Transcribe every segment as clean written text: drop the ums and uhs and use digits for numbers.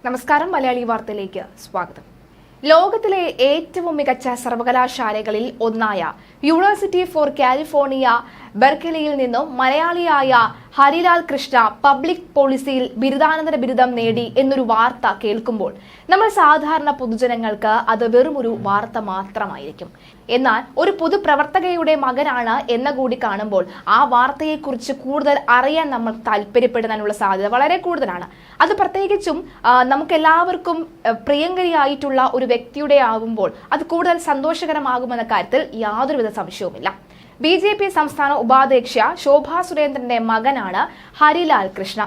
നമസ്കാരം. മലയാളി വാർത്തയിലേക്ക് സ്വാഗതം. ലോകത്തിലെ ഏറ്റവും മികച്ച സർവകലാശാലകളിൽ ഒന്നായ യൂണിവേഴ്സിറ്റി ഫോർ കാലിഫോർണിയ ബെർക്കലിയിൽ നിന്നും മലയാളിയായ ഹരിലാൽ കൃഷ്ണ പബ്ലിക് പോളിസിയിൽ ബിരുദാനന്തര ബിരുദം നേടി എന്നൊരു വാർത്ത കേൾക്കുമ്പോൾ നമ്മൾ സാധാരണ പൊതുജനങ്ങൾക്ക് അത് വെറുമൊരു വാർത്ത മാത്രമായിരിക്കും. എന്നാൽ ഒരു പൊതുപ്രവർത്തകയുടെ മകനാണ് എന്ന കൂടി കാണുമ്പോൾ ആ വാർത്തയെക്കുറിച്ച് കൂടുതൽ അറിയാൻ നമ്മൾ താല്പര്യപ്പെടുന്നതിനുള്ള സാധ്യത വളരെ കൂടുതലാണ്. അത് പ്രത്യേകിച്ചും നമുക്കെല്ലാവർക്കും പ്രിയങ്കരിയായിട്ടുള്ള ഒരു വ്യക്തിയുടെ ആവുമ്പോൾ അത് കൂടുതൽ സന്തോഷകരമാകുമെന്ന കാര്യത്തിൽ യാതൊരുവിധ സംശയവുമില്ല. BJP സംസ്ഥാന ഉപാധ്യക്ഷ ശോഭാ സുരേന്ദ്രന്റെ മകനാണ് ഹരിലാൽ കൃഷ്ണ.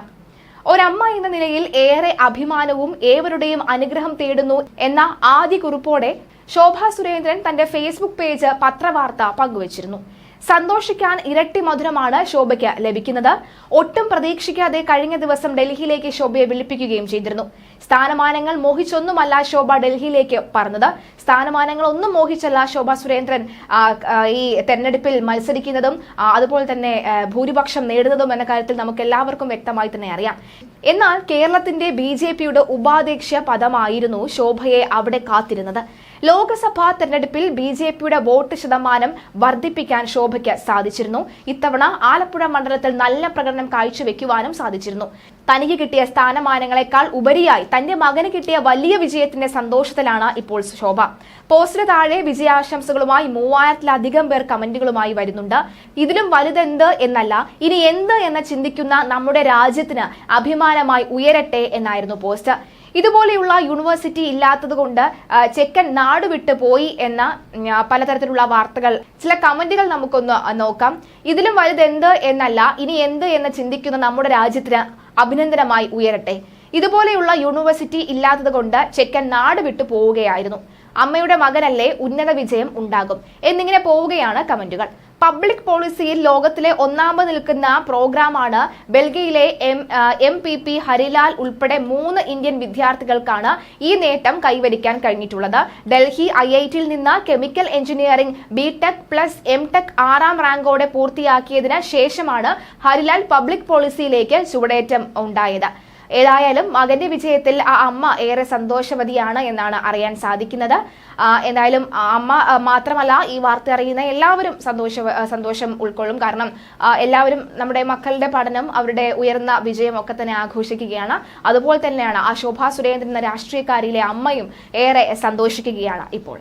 ഒരമ്മ എന്ന നിലയിൽ ഏറെ അഭിമാനവും ഏവരുടെയും അനുഗ്രഹം തേടുന്നു എന്ന ആദ്യ കുറിപ്പോടെ ശോഭാ സുരേന്ദ്രൻ തന്റെ ഫേസ്ബുക്ക് പേജ് പത്രവാർത്ത പങ്കുവച്ചിരുന്നു. സന്തോഷിക്കാൻ ഇരട്ടി മധുരമാണ് ശോഭയ്ക്ക് ലഭിക്കുന്നത്. ഒട്ടും പ്രതീക്ഷിക്കാതെ കഴിഞ്ഞ ദിവസം ഡൽഹിയിലേക്ക് ശോഭയെ വിളിപ്പിക്കുകയും ചെയ്തിരുന്നു. സ്ഥാനമാനങ്ങൾ മോഹിച്ചൊന്നുമല്ല ശോഭ ഡൽഹിയിലേക്ക് പറഞ്ഞത്. സ്ഥാനമാനങ്ങൾ ഒന്നും മോഹിച്ചല്ല ശോഭാ സുരേന്ദ്രൻ ഈ തെരഞ്ഞെടുപ്പിൽ മത്സരിക്കുന്നതും അതുപോലെ തന്നെ ഭൂരിപക്ഷം നേടുന്നതും എന്ന കാര്യത്തിൽ നമുക്ക് എല്ലാവർക്കും വ്യക്തമായി തന്നെ അറിയാം. എന്നാൽ കേരളത്തിന്റെ BJPയുടെ ഉപാധ്യക്ഷ പദമായിരുന്നു ശോഭയെ അവിടെ കാത്തിരുന്നത്. ലോക്സഭാ തെരഞ്ഞെടുപ്പിൽ BJPയുടെ വോട്ട് ശതമാനം വർദ്ധിപ്പിക്കാൻ ശോഭയ്ക്ക് സാധിച്ചിരുന്നു. ഇത്തവണ ആലപ്പുഴ മണ്ഡലത്തിൽ നല്ല പ്രകടനം കാഴ്ചവെക്കുവാനും സാധിച്ചിരുന്നു. തനിക്ക് കിട്ടിയ സ്ഥാനമാനങ്ങളെക്കാൾ ഉപരിയായി തന്റെ മകന് കിട്ടിയ വലിയ വിജയത്തിന്റെ സന്തോഷത്തിലാണ് ഇപ്പോൾ ശോഭ. പോസ്റ്റിന് താഴെ വിജയാശംസകളുമായി 3000-ലധികം പേർ കമന്റുകളുമായി വരുന്നുണ്ട്. ഇതിലും വലുതെന്ത് എന്നല്ല, ഇനി എന്ത് എന്ന് ചിന്തിക്കുന്ന നമ്മുടെ രാജ്യത്തിന് അഭിമാനമായി ഉയരട്ടെ എന്നായിരുന്നു പോസ്റ്റ്. ഇതുപോലെയുള്ള യൂണിവേഴ്സിറ്റി ഇല്ലാത്തതുകൊണ്ട് ചെക്കൻ നാട് വിട്ടു പോയി എന്ന പലതരത്തിലുള്ള വാർത്തകൾ, ചില കമന്റുകൾ നമുക്കൊന്ന് നോക്കാം. ഇതിലും വലുതെന്ത് എന്നല്ല, ഇനി എന്ത് എന്ന് ചിന്തിക്കുന്ന നമ്മുടെ രാജ്യത്തിന് അഭിനന്ദനമായി ഉയരട്ടെ. ഇതുപോലെയുള്ള യൂണിവേഴ്സിറ്റി ഇല്ലാത്തത് കൊണ്ട് ചെക്കൻ നാട് വിട്ടു പോവുകയായിരുന്നു. അമ്മയുടെ മകനല്ലേ, ഉന്നത വിജയം ഉണ്ടാകും എന്നിങ്ങനെ പോവുകയാണ് കമന്റുകൾ. പബ്ലിക് പോളിസിയിൽ ലോകത്തിലെ ഒന്നാമത് നിൽക്കുന്ന പ്രോഗ്രാമാണ് ബെൽഗിയയിലെ MPP ഹരിലാൽ ഉൾപ്പെടെ 3 ഇന്ത്യൻ വിദ്യാർത്ഥികൾക്കാണ് ഈ നേട്ടം കൈവരിക്കാൻ കഴിഞ്ഞിട്ടുള്ളത്. ഡൽഹി IITയിൽ നിന്ന് കെമിക്കൽ എഞ്ചിനീയറിംഗ് BTech+ MTech 6ാം റാങ്കോടെ പൂർത്തിയാക്കിയതിന് ശേഷമാണ് ഹരിലാൽ പബ്ലിക് പോളിസിയിലേക്ക് ചുവടേറ്റം ഉണ്ടായത്. ഏതായാലും മകന്റെ വിജയത്തിൽ ആ അമ്മ ഏറെ സന്തോഷവതിയാണ് എന്നാണ് അറിയാൻ സാധിക്കുന്നത്. എന്തായാലും അമ്മ മാത്രമല്ല, ഈ വാർത്ത അറിയുന്ന എല്ലാവരും സന്തോഷം ഉൾക്കൊള്ളും. കാരണം എല്ലാവരും നമ്മുടെ മക്കളുടെ പഠനം, അവരുടെ ഉയർന്ന വിജയം ഒക്കെ തന്നെ ആഘോഷിക്കുകയാണ്. അതുപോലെ തന്നെയാണ് ആ ശോഭാ സുരേന്ദ്രൻ എന്ന രാഷ്ട്രീയക്കാരിയിലെ അമ്മയും ഏറെ സന്തോഷിക്കുകയാണ് ഇപ്പോൾ.